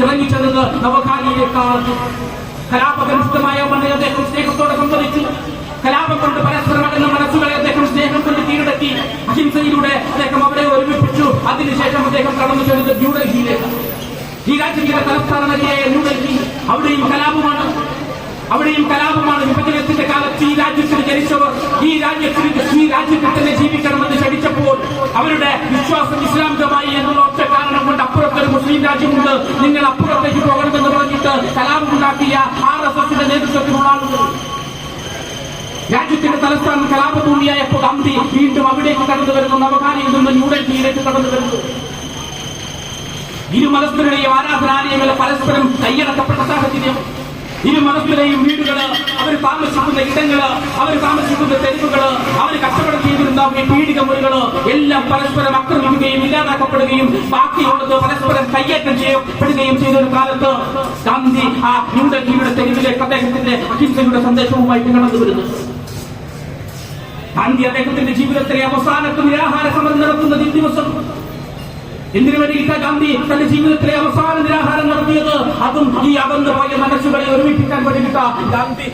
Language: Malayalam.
ഇറങ്ങിച്ചെന്നത് നവകാലിയേക്കാൾ കലാപകനിഷ്ഠമായ മണ്ണിൽ അദ്ദേഹം സ്നേഹത്തോടെ സംവദിച്ചു. കലാപം കൊണ്ട് പരസ്പരം അകന്ന മനസ്സുകളെ അദ്ദേഹം സ്നേഹം കൊണ്ട് കീഴടക്കി. അഹിംസയിലൂടെ അദ്ദേഹം അവരെ ഒരുമിപ്പിച്ചു. അതിനുശേഷം അദ്ദേഹം കടന്നു ചെന്നത് ന്യൂഡൽഹിയിലേക്ക്. ഈ രാജ്യത്തിന്റെ തലസ്ഥാന നഗരിയായ ന്യൂഡൽഹി, അവിടെയും കലാപമാണ്. വിഭജനത്തിന്റെ കാലത്ത് ഈ രാജ്യത്തിൽ ജനിച്ചവർ ഈ രാജ്യത്തിൽ തന്നെ ജീവിക്കണമെന്ന് ശഠിച്ചപ്പോൾ അവരുടെ വിശ്വാസം ഇസ്ലാമികമായി എന്നുള്ള ഒറ്റ കാരണം കൊണ്ട് അപ്പുറത്തൊരു മുസ്ലിം രാജ്യമുണ്ട്, നിങ്ങൾ അപ്പുറത്തേക്ക് പോകണമെന്ന് പറഞ്ഞിട്ട് കലാപമുണ്ടാക്കിയ RSSന്റെ നേതൃത്വത്തിലുള്ള ആളുകൾ രാജ്യത്തിന്റെ തലസ്ഥാനം കലാപഭൂമിയായപ്പോൾ ഗാന്ധി വീണ്ടും അവിടേക്ക് കടന്നു വരുന്നു. നവകാലിയിൽ നിന്ന് ന്യൂഡൽഹിയിലേക്ക് കടന്നു വരുന്നു. ഇരു മതസ്ഥരുടെയും ആരാധനാലയങ്ങൾ പരസ്പരം കൈയടക്കപ്പെട്ട സാഹചര്യം, ഇരു മതസ്ഥരുടെയും വീടുകള്, അവർ താമസിക്കുന്ന ഇടങ്ങള്, അവർ താമസിക്കുന്ന തെരുവുകള്, അവർ കച്ചവടം ചെയ്തിരുന്ന പീഡിക മുറികള് എല്ലാം പരസ്പരം ആക്രമിക്കുകയും ഇല്ലാതാക്കപ്പെടുകയും ബാക്കിയുള്ളത് പരസ്പരം കയ്യേറ്റം ചെയ്യപ്പെടുകയും ചെയ്തൊരു കാലത്ത് ഗാന്ധി ആ ന്യൂഡൽഹിയുടെ തെരുവിലേക്ക് അദ്ദേഹത്തിന്റെ അഹിംസയുടെ സന്ദേശവുമായിട്ട് കടന്നു വരുന്നു. ഗാന്ധി അദ്ദേഹത്തിന്റെ ജീവിതത്തിലെ അവസാനത്തെ നിരാഹാര സമരം നടത്തുന്നത് ഈ ദിവസം. എന്തിനു വേണ്ടിയിട്ട ഗാന്ധി തന്റെ ജീവിതത്തിലെ അവസാന നിരാഹാരം നടത്തിയത്? അതും ഈ അകന്നു പോയ മനസ്സുകളെ ഒരുമിപ്പിക്കാൻ വേണ്ടിയിട്ട ഗാന്ധി